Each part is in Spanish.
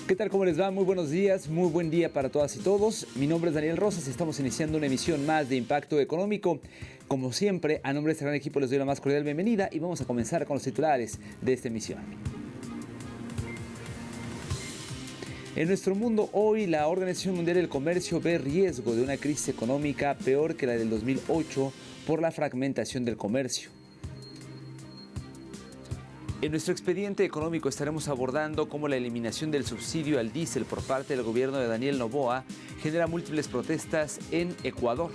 ¿Qué tal? ¿Cómo les va? Muy buenos días, muy buen día para todas y todos. Mi nombre es Daniel Rosas y estamos iniciando una emisión más de Impacto Económico. Como siempre, a nombre de este gran equipo les doy la más cordial bienvenida y vamos a comenzar con los titulares de esta emisión. En nuestro mundo hoy, la Organización Mundial del Comercio ve riesgo de una crisis económica peor que la del 2008 por la fragmentación del comercio. En nuestro expediente económico estaremos abordando cómo la eliminación del subsidio al diésel por parte del gobierno de Daniel Noboa genera múltiples protestas en Ecuador.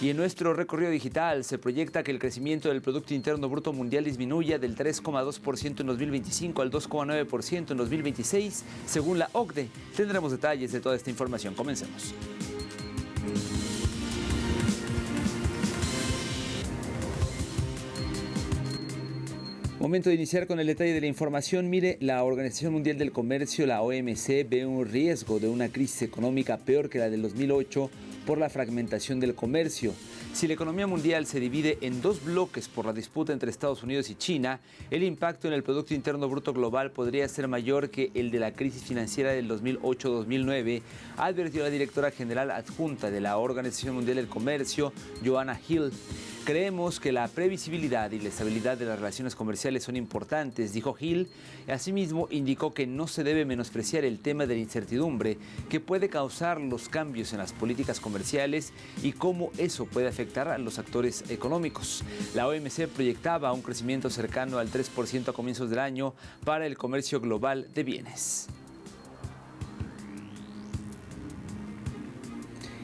Y en nuestro recorrido digital se proyecta que el crecimiento del Producto Interno Bruto Mundial disminuya del 3,2% en 2025 al 2,9% en 2026, según la OCDE. Tendremos detalles de toda esta información. Comencemos. Momento de iniciar con el detalle de la información. Mire, la Organización Mundial del Comercio, la OMC, ve un riesgo de una crisis económica peor que la del 2008 por la fragmentación del comercio. Si la economía mundial se divide en dos bloques por la disputa entre Estados Unidos y China, el impacto en el Producto Interno Bruto Global podría ser mayor que el de la crisis financiera del 2008-2009, advirtió la directora general adjunta de la Organización Mundial del Comercio, Joanna Hill. Creemos que la previsibilidad y la estabilidad de las relaciones comerciales son importantes, dijo Hill. Asimismo, indicó que no se debe menospreciar el tema de la incertidumbre que puede causar los cambios en las políticas comerciales y cómo eso puede afectar a los actores económicos. La OMC proyectaba un crecimiento cercano al 3% a comienzos del año para el comercio global de bienes.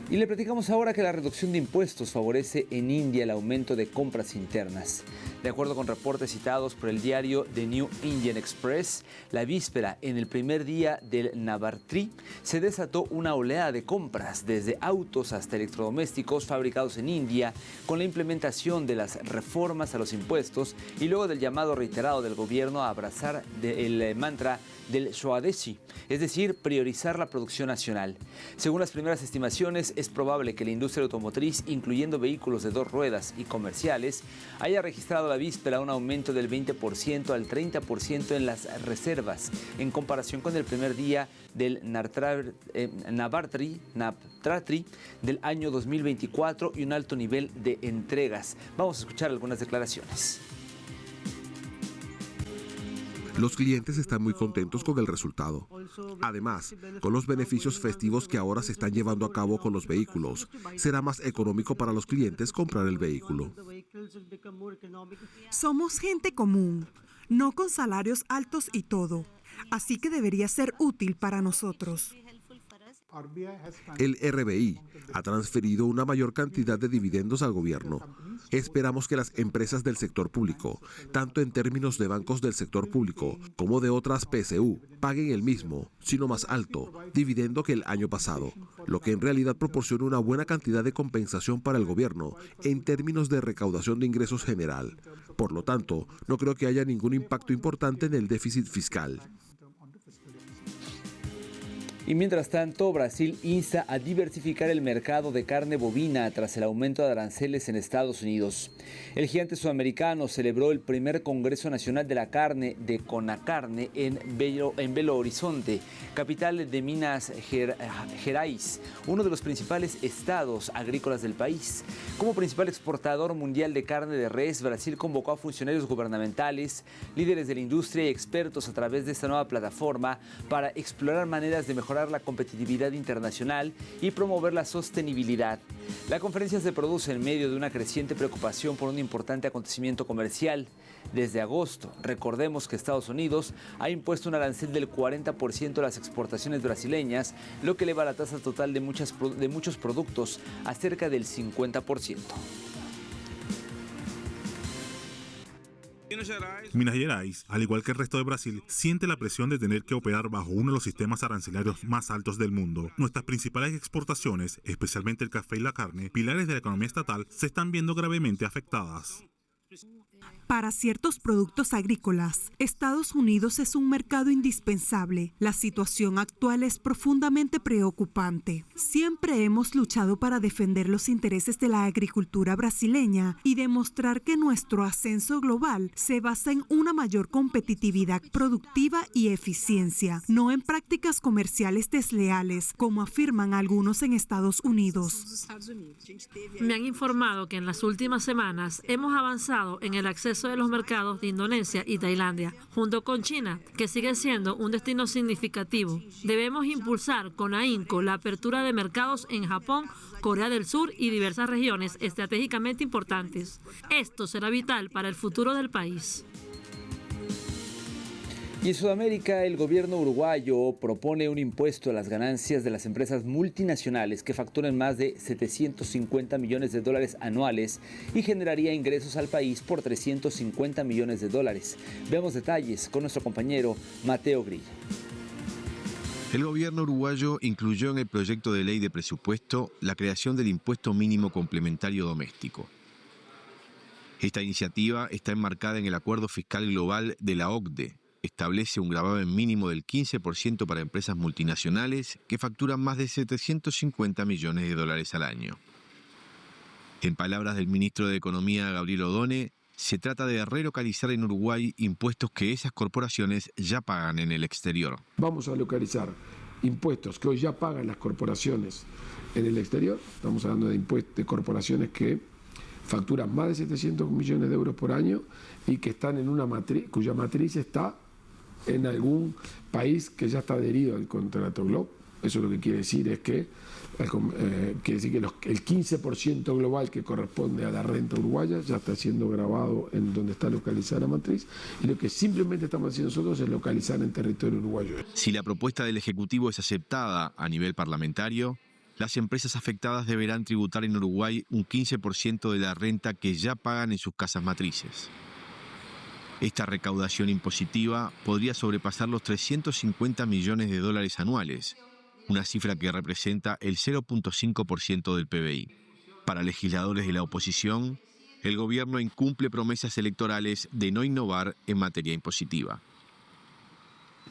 Y le platicamos ahora que la reducción de impuestos favorece en India el aumento de compras internas. De acuerdo con reportes citados por el diario The New Indian Express, la víspera, en el primer día del Navaratri, se desató una oleada de compras, desde autos hasta electrodomésticos fabricados en India, con la implementación de las reformas a los impuestos y luego del llamado reiterado del gobierno a abrazar el mantra del Swadeshi, es decir, priorizar la producción nacional. Según las primeras estimaciones, es probable que la industria automotriz, incluyendo vehículos de dos ruedas y comerciales, haya registrado la víspera un aumento del 20% al 30% en las reservas, en comparación con el primer día del Navaratri del año 2024 y un alto nivel de entregas. Vamos a escuchar algunas declaraciones. Los clientes están muy contentos con el resultado. Además, con los beneficios festivos que ahora se están llevando a cabo con los vehículos, será más económico para los clientes comprar el vehículo. Somos gente común, no con salarios altos y todo, así que debería ser útil para nosotros. El RBI ha transferido una mayor cantidad de dividendos al gobierno. Esperamos que las empresas del sector público, tanto en términos de bancos del sector público como de otras PSU, paguen el mismo, sino más alto, dividendo que el año pasado, lo que en realidad proporciona una buena cantidad de compensación para el gobierno en términos de recaudación de ingresos general. Por lo tanto, no creo que haya ningún impacto importante en el déficit fiscal. Y mientras tanto, Brasil insta a diversificar el mercado de carne bovina tras el aumento de aranceles en Estados Unidos. El gigante sudamericano celebró el primer Congreso Nacional de la Carne de Conacarne en Belo Horizonte, capital de Minas Gerais, uno de los principales estados agrícolas del país. Como principal exportador mundial de carne de res, Brasil convocó a funcionarios gubernamentales, líderes de la industria y expertos a través de esta nueva plataforma para explorar maneras de mejorar la competitividad internacional y promover la sostenibilidad. La conferencia se produce en medio de una creciente preocupación por un importante acontecimiento comercial. Desde agosto, recordemos que Estados Unidos ha impuesto un arancel del 40% a las exportaciones brasileñas, lo que eleva la tasa total de muchos productos a cerca del 50%. Minas Gerais, al igual que el resto de Brasil, siente la presión de tener que operar bajo uno de los sistemas arancelarios más altos del mundo. Nuestras principales exportaciones, especialmente el café y la carne, pilares de la economía estatal, se están viendo gravemente afectadas. Para ciertos productos agrícolas, Estados Unidos es un mercado indispensable. La situación actual es profundamente preocupante. Siempre hemos luchado para defender los intereses de la agricultura brasileña y demostrar que nuestro ascenso global se basa en una mayor competitividad productiva y eficiencia, no en prácticas comerciales desleales, como afirman algunos en Estados Unidos. Me han informado que en las últimas semanas hemos avanzado en el acceso de los mercados de Indonesia y Tailandia, junto con China, que sigue siendo un destino significativo. Debemos impulsar con ahínco la apertura de mercados en Japón, Corea del Sur y diversas regiones estratégicamente importantes. Esto será vital para el futuro del país. Y en Sudamérica, el gobierno uruguayo propone un impuesto a las ganancias de las empresas multinacionales que facturan más de 750 millones de dólares anuales y generaría ingresos al país por 350 millones de dólares. Veamos detalles con nuestro compañero Mateo Grillo. El gobierno uruguayo incluyó en el proyecto de ley de presupuesto la creación del impuesto mínimo complementario doméstico. Esta iniciativa está enmarcada en el Acuerdo Fiscal Global de la OCDE. Establece un gravamen mínimo del 15% para empresas multinacionales que facturan más de 750 millones de dólares al año. En palabras del ministro de Economía, Gabriel Odone, se trata de relocalizar en Uruguay impuestos que esas corporaciones ya pagan en el exterior. Vamos a localizar impuestos que hoy ya pagan las corporaciones en el exterior. Estamos hablando de impuestos de corporaciones que facturan más de 700 millones de euros por año y que están en una matriz, cuya matriz está en algún país que ya está adherido al contrato GLOB. Eso lo que quiere decir es que el 15% global que corresponde a la renta uruguaya ya está siendo grabado en donde está localizada la matriz, y lo que simplemente estamos haciendo nosotros es localizar en territorio uruguayo. Si la propuesta del Ejecutivo es aceptada a nivel parlamentario, las empresas afectadas deberán tributar en Uruguay un 15% de la renta que ya pagan en sus casas matrices. Esta recaudación impositiva podría sobrepasar los 350 millones de dólares anuales, una cifra que representa el 0.5% del PBI. Para legisladores de la oposición, el gobierno incumple promesas electorales de no innovar en materia impositiva.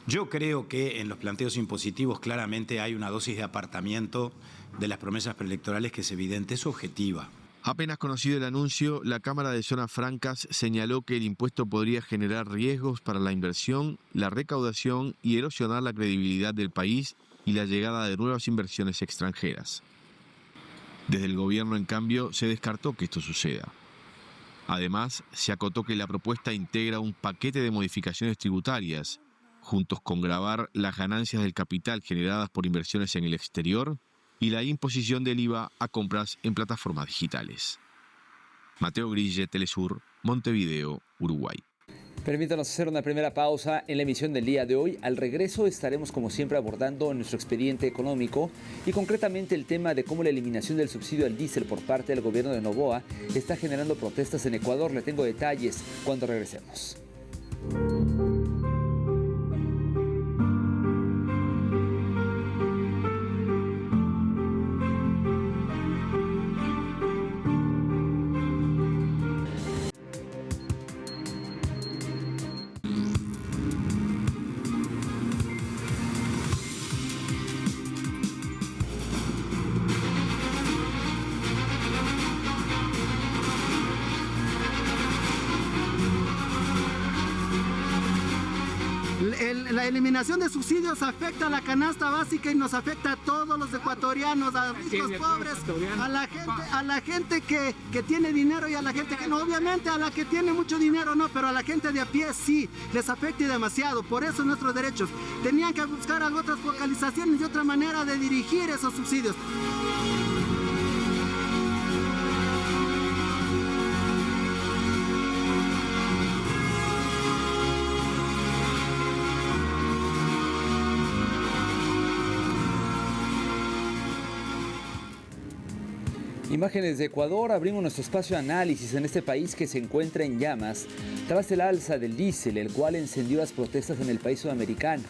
Yo creo que en los planteos impositivos claramente hay una dosis de apartamiento de las promesas preelectorales que es evidente, es objetiva. Apenas conocido el anuncio, la Cámara de Zonas Francas señaló que el impuesto podría generar riesgos para la inversión, la recaudación y erosionar la credibilidad del país y la llegada de nuevas inversiones extranjeras. Desde el gobierno, en cambio, se descartó que esto suceda. Además, se acotó que la propuesta integra un paquete de modificaciones tributarias, juntos con gravar las ganancias del capital generadas por inversiones en el exterior y la imposición del IVA a compras en plataformas digitales. Mateo Grille, Telesur, Montevideo, Uruguay. Permítanos hacer una primera pausa en la emisión del día de hoy. Al regreso estaremos como siempre abordando nuestro expediente económico y concretamente el tema de cómo la eliminación del subsidio al diésel por parte del gobierno de Noboa está generando protestas en Ecuador. Le tengo detalles cuando regresemos. La eliminación de subsidios afecta a la canasta básica y nos afecta a todos los ecuatorianos, a los ricos, pobres, a la gente que tiene dinero y a la gente que no. Obviamente a la que tiene mucho dinero no, pero a la gente de a pie sí, les afecta demasiado. Por eso nuestros derechos tenían que buscar otras focalizaciones y otra manera de dirigir esos subsidios. Imágenes de Ecuador, abrimos nuestro espacio de análisis en este país que se encuentra en llamas tras el alza del diésel, el cual encendió las protestas en el país sudamericano.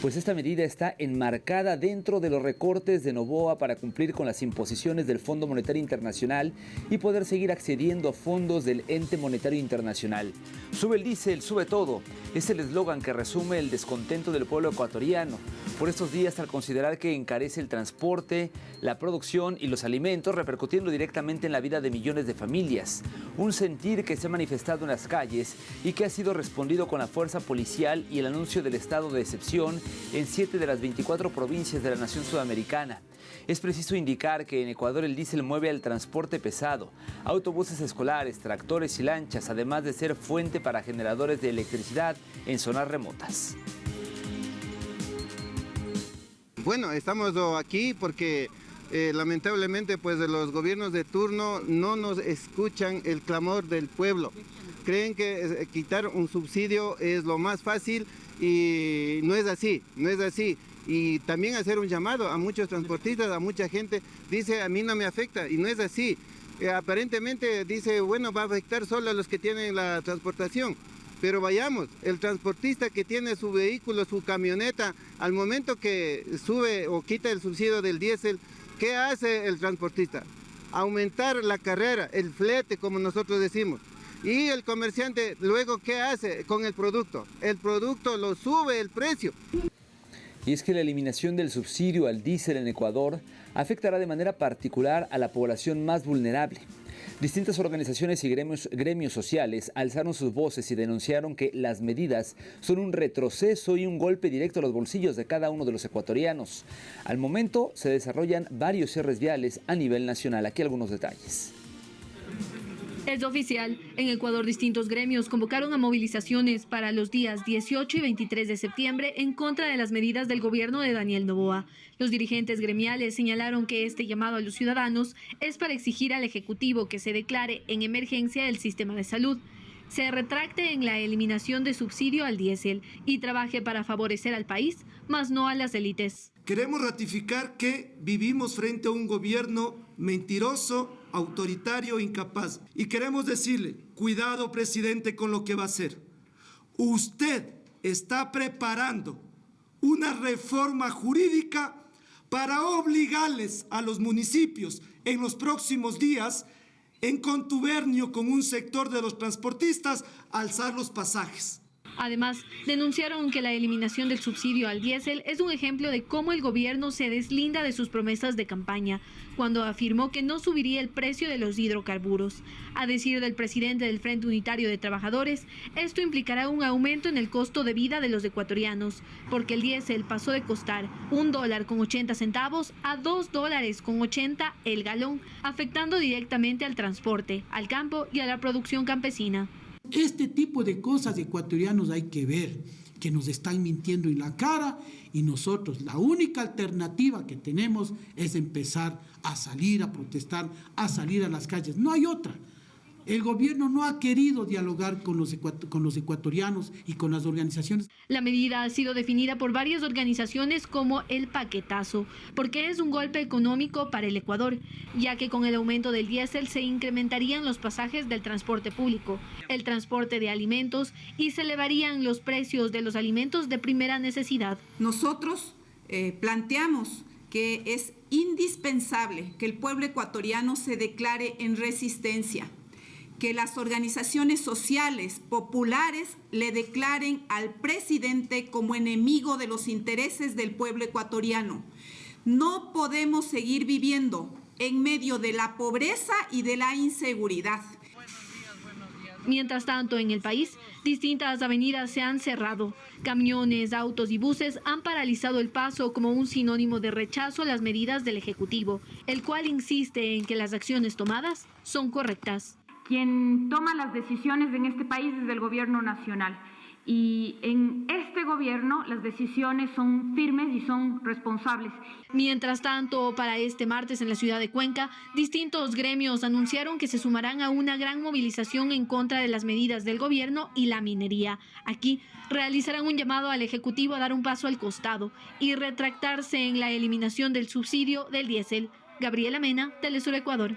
Pues esta medida está enmarcada dentro de los recortes de Noboa para cumplir con las imposiciones del Fondo Monetario Internacional y poder seguir accediendo a fondos del Ente Monetario Internacional. Sube el diésel, sube todo. Es el eslogan que resume el descontento del pueblo ecuatoriano por estos días al considerar que encarece el transporte, la producción y los alimentos, repercutiendo directamente en la vida de millones de familias. Un sentir que se ha manifestado en las calles y que ha sido respondido con la fuerza policial y el anuncio del estado de excepción en 7 de las 24 provincias de la nación sudamericana. Es preciso indicar que en Ecuador el diésel mueve al transporte pesado, autobuses escolares, tractores y lanchas, además de ser fuente para generadores de electricidad en zonas remotas. Bueno, estamos aquí porque lamentablemente pues los gobiernos de turno no nos escuchan el clamor del pueblo. Creen que quitar un subsidio es lo más fácil y no es así, no es así. Y también hacer un llamado a muchos transportistas, a mucha gente, dice a mí no me afecta y no es así. Aparentemente dice, bueno, va a afectar solo a los que tienen la transportación. Pero vayamos, el transportista que tiene su vehículo, su camioneta, al momento que sube o quita el subsidio del diésel, ¿qué hace el transportista? Aumentar la carrera, el flete, como nosotros decimos. Y el comerciante, luego, ¿qué hace con el producto? El producto lo sube el precio. Y es que la eliminación del subsidio al diésel en Ecuador afectará de manera particular a la población más vulnerable. Distintas organizaciones y gremios sociales alzaron sus voces y denunciaron que las medidas son un retroceso y un golpe directo a los bolsillos de cada uno de los ecuatorianos. Al momento se desarrollan varios cierres viales a nivel nacional. Aquí algunos detalles. Es oficial. En Ecuador, distintos gremios convocaron a movilizaciones para los días 18 y 23 de septiembre en contra de las medidas del gobierno de Daniel Noboa. Los dirigentes gremiales señalaron que este llamado a los ciudadanos es para exigir al Ejecutivo que se declare en emergencia el sistema de salud, se retracte en la eliminación de subsidio al diésel y trabaje para favorecer al país, más no a las élites. Queremos ratificar que vivimos frente a un gobierno mentiroso, autoritario, incapaz. Y queremos decirle, cuidado, presidente, con lo que va a hacer. Usted está preparando una reforma jurídica para obligarles a los municipios en los próximos días, en contubernio con un sector de los transportistas, a alzar los pasajes. Además, denunciaron que la eliminación del subsidio al diésel es un ejemplo de cómo el gobierno se deslinda de sus promesas de campaña, cuando afirmó que no subiría el precio de los hidrocarburos. A decir del presidente del Frente Unitario de Trabajadores, esto implicará un aumento en el costo de vida de los ecuatorianos, porque el diésel pasó de costar $1.80 a $2.80 el galón, afectando directamente al transporte, al campo y a la producción campesina. Este tipo de cosas ecuatorianos hay que ver, que nos están mintiendo en la cara y nosotros la única alternativa que tenemos es empezar a salir a protestar, a salir a las calles. No hay otra. El gobierno no ha querido dialogar con los ecuatorianos y con las organizaciones. La medida ha sido definida por varias organizaciones como el paquetazo, porque es un golpe económico para el Ecuador, ya que con el aumento del diésel se incrementarían los pasajes del transporte público, el transporte de alimentos y se elevarían los precios de los alimentos de primera necesidad. Nosotros planteamos que es indispensable que el pueblo ecuatoriano se declare en resistencia, que las organizaciones sociales populares le declaren al presidente como enemigo de los intereses del pueblo ecuatoriano. No podemos seguir viviendo en medio de la pobreza y de la inseguridad. Mientras tanto, en el país, distintas avenidas se han cerrado. Camiones, autos y buses han paralizado el paso como un sinónimo de rechazo a las medidas del Ejecutivo, el cual insiste en que las acciones tomadas son correctas. Quien toma las decisiones en este país es el gobierno nacional. Y en este gobierno las decisiones son firmes y son responsables. Mientras tanto, para este martes en la ciudad de Cuenca, distintos gremios anunciaron que se sumarán a una gran movilización en contra de las medidas del gobierno y la minería. Aquí realizarán un llamado al Ejecutivo a dar un paso al costado y retractarse en la eliminación del subsidio del diésel. Gabriela Mena, Telesur Ecuador.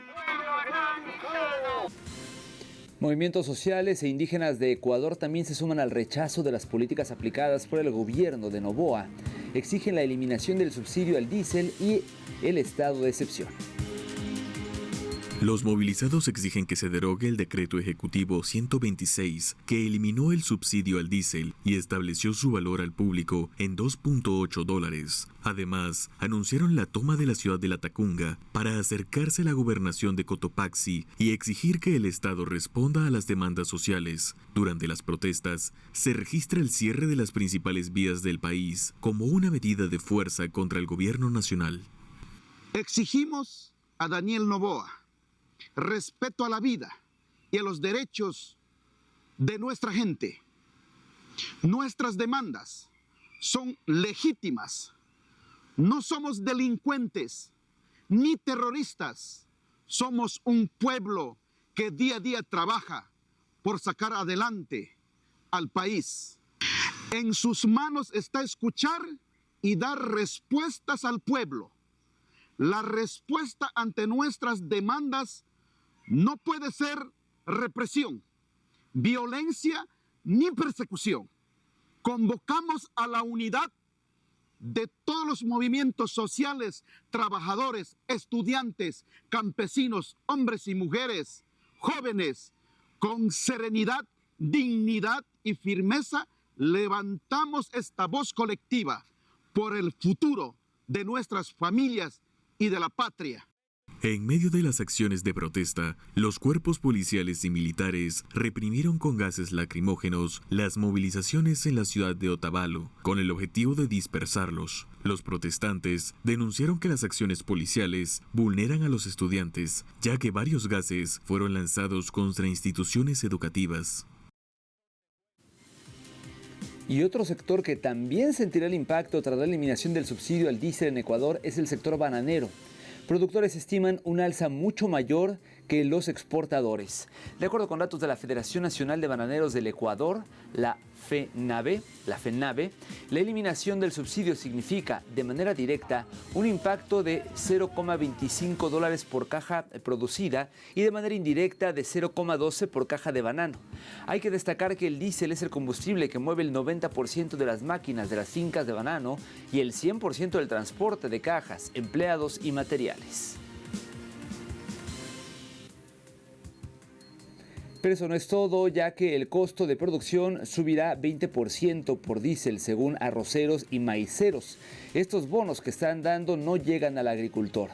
Movimientos sociales e indígenas de Ecuador también se suman al rechazo de las políticas aplicadas por el gobierno de Noboa. Exigen la eliminación del subsidio al diésel y el estado de excepción. Los movilizados exigen que se derogue el decreto ejecutivo 126 que eliminó el subsidio al diésel y estableció su valor al público en $2.8. Además, anunciaron la toma de la ciudad de Latacunga para acercarse a la gobernación de Cotopaxi y exigir que el Estado responda a las demandas sociales. Durante las protestas, se registra el cierre de las principales vías del país como una medida de fuerza contra el gobierno nacional. Exigimos a Daniel Noboa respeto a la vida y a los derechos de nuestra gente. Nuestras demandas son legítimas. No somos delincuentes ni terroristas. Somos un pueblo que día a día trabaja por sacar adelante al país. En sus manos está escuchar y dar respuestas al pueblo. La respuesta ante nuestras demandas no puede ser represión, violencia ni persecución. Convocamos a la unidad de todos los movimientos sociales, trabajadores, estudiantes, campesinos, hombres y mujeres, jóvenes, con serenidad, dignidad y firmeza, levantamos esta voz colectiva por el futuro de nuestras familias y de la patria. En medio de las acciones de protesta, los cuerpos policiales y militares reprimieron con gases lacrimógenos las movilizaciones en la ciudad de Otavalo, con el objetivo de dispersarlos. Los protestantes denunciaron que las acciones policiales vulneran a los estudiantes, ya que varios gases fueron lanzados contra instituciones educativas. Y otro sector que también sentirá el impacto tras la eliminación del subsidio al diésel en Ecuador es el sector bananero. Productores estiman un alza mucho mayor que los exportadores. De acuerdo con datos de la Federación Nacional de Bananeros del Ecuador, la FENABE, la eliminación del subsidio significa de manera directa un impacto de $0,25 por caja producida y de manera indirecta de 0,12 por caja de banano. Hay que destacar que el diésel es el combustible que mueve el 90% de las máquinas de las fincas de banano y el 100% del transporte de cajas, empleados y materiales. Pero eso no es todo, ya que el costo de producción subirá 20% por diésel, según arroceros y maiceros. Estos bonos que están dando no llegan al agricultor.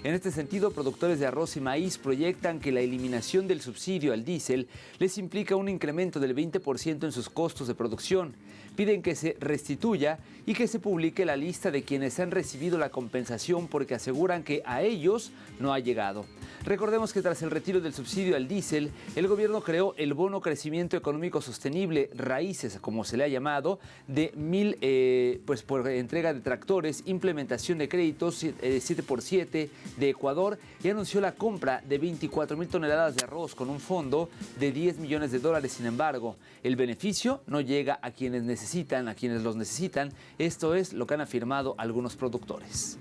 En este sentido, productores de arroz y maíz proyectan que la eliminación del subsidio al diésel les implica un incremento del 20% en sus costos de producción. Piden que se restituya y que se publique la lista de quienes han recibido la compensación porque aseguran que a ellos no ha llegado. Recordemos que tras el retiro del subsidio al diésel, el gobierno creó el Bono Crecimiento Económico Sostenible, Raíces, como se le ha llamado, de 1,000 por entrega de tractores, implementación de créditos 7x7 de Ecuador y anunció la compra de 24,000 toneladas de arroz con un fondo de $10 millones. Sin embargo, el beneficio no llega a quienes los necesitan. Esto es lo que han afirmado algunos productores.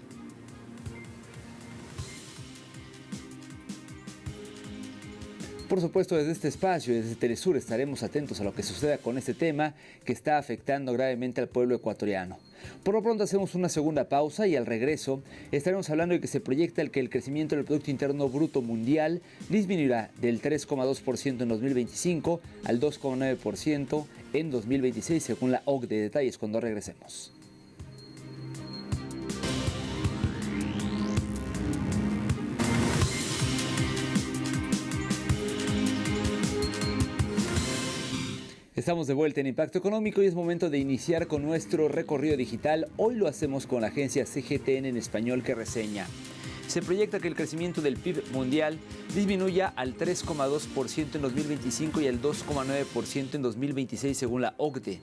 Por supuesto, desde este espacio, desde Telesur, estaremos atentos a lo que suceda con este tema que está afectando gravemente al pueblo ecuatoriano. Por lo pronto hacemos una segunda pausa y al regreso estaremos hablando de que se proyecta que el crecimiento del Producto Interno Bruto Mundial disminuirá del 3,2% en 2025 al 2,9% en 2026, según la OCDE. Detalles cuando regresemos. Estamos de vuelta en Impacto Económico y es momento de iniciar con nuestro recorrido digital. Hoy lo hacemos con la agencia CGTN en español que reseña. Se proyecta que el crecimiento del PIB mundial disminuya al 3,2% en 2025 y al 2,9% en 2026 según la OCDE.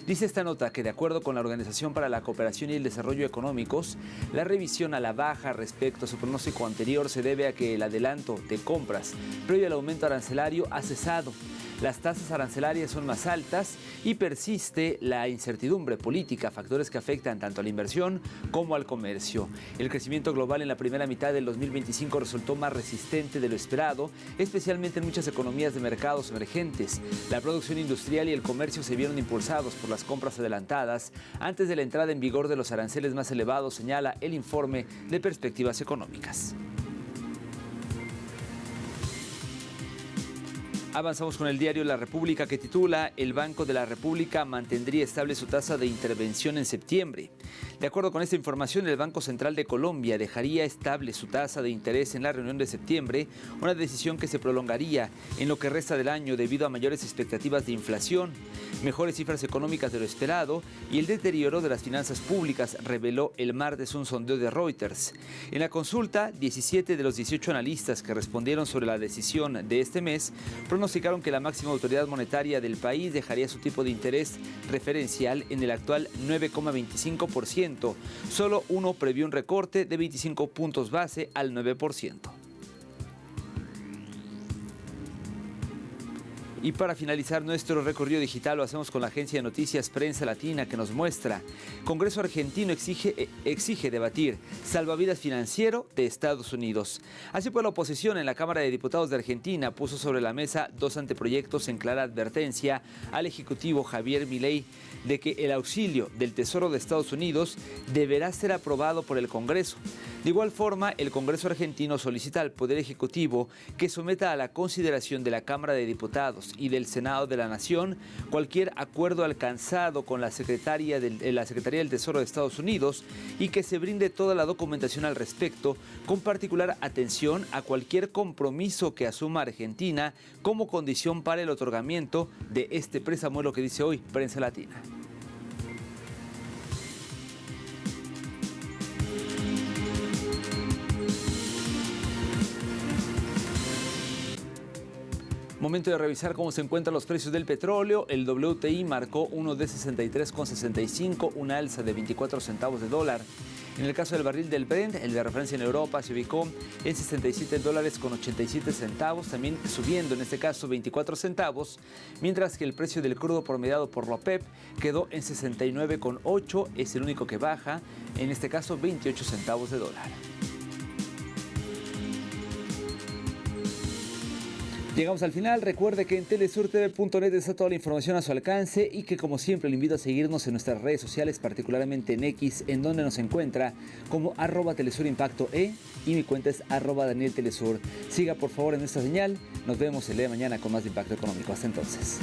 Dice esta nota que de acuerdo con la Organización para la Cooperación y el Desarrollo Económicos, la revisión a la baja respecto a su pronóstico anterior se debe a que el adelanto de compras previo al aumento arancelario ha cesado. Las tasas arancelarias son más altas y persiste la incertidumbre política, factores que afectan tanto a la inversión como al comercio. El crecimiento global en la primera mitad del 2025 resultó más resistente de lo esperado, especialmente en muchas economías de mercados emergentes. La producción industrial y el comercio se vieron impulsados por las compras adelantadas antes de la entrada en vigor de los aranceles más elevados, señala el informe de Perspectivas Económicas. Avanzamos con el diario La República, que titula: El Banco de la República mantendría estable su tasa de intervención en septiembre. De acuerdo con esta información, el Banco Central de Colombia dejaría estable su tasa de interés en la reunión de septiembre, una decisión que se prolongaría en lo que resta del año debido a mayores expectativas de inflación, mejores cifras económicas de lo esperado y el deterioro de las finanzas públicas, reveló el martes un sondeo de Reuters. En la consulta, 17 de los 18 analistas que respondieron sobre la decisión de este mes pronosticaron que la máxima autoridad monetaria del país dejaría su tipo de interés referencial en el actual 9,25%. Solo uno previó un recorte de 25 puntos base al 9%. Y para finalizar nuestro recorrido digital lo hacemos con la agencia de noticias Prensa Latina, que nos muestra: Congreso argentino exige debatir salvavidas financiero de Estados Unidos. Así pues, la oposición en la Cámara de Diputados de Argentina puso sobre la mesa dos anteproyectos en clara advertencia al ejecutivo Javier Milei de que el auxilio del Tesoro de Estados Unidos deberá ser aprobado por el Congreso. De igual forma, el Congreso argentino solicita al Poder Ejecutivo que someta a la consideración de la Cámara de Diputados y del Senado de la Nación cualquier acuerdo alcanzado con la Secretaría del Tesoro de Estados Unidos y que se brinde toda la documentación al respecto, con particular atención a cualquier compromiso que asuma Argentina como condición para el otorgamiento de este préstamo, lo que dice hoy Prensa Latina. Momento de revisar cómo se encuentran los precios del petróleo. El WTI marcó uno de 63,65, una alza de 24 centavos de dólar. En el caso del barril del Brent, el de referencia en Europa, se ubicó en $67.87, también subiendo en este caso 24 centavos, mientras que el precio del crudo promediado por la OPEP quedó en 69,8, es el único que baja, en este caso 28 centavos de dólar. Llegamos al final. Recuerde que en telesurtv.net está toda la información a su alcance y que, como siempre, le invito a seguirnos en nuestras redes sociales, particularmente en X, en donde nos encuentra como @TelesurImpactoE y mi cuenta es @DanielTelesur. Siga por favor en nuestra señal. Nos vemos el día de mañana con más de Impacto Económico. Hasta entonces.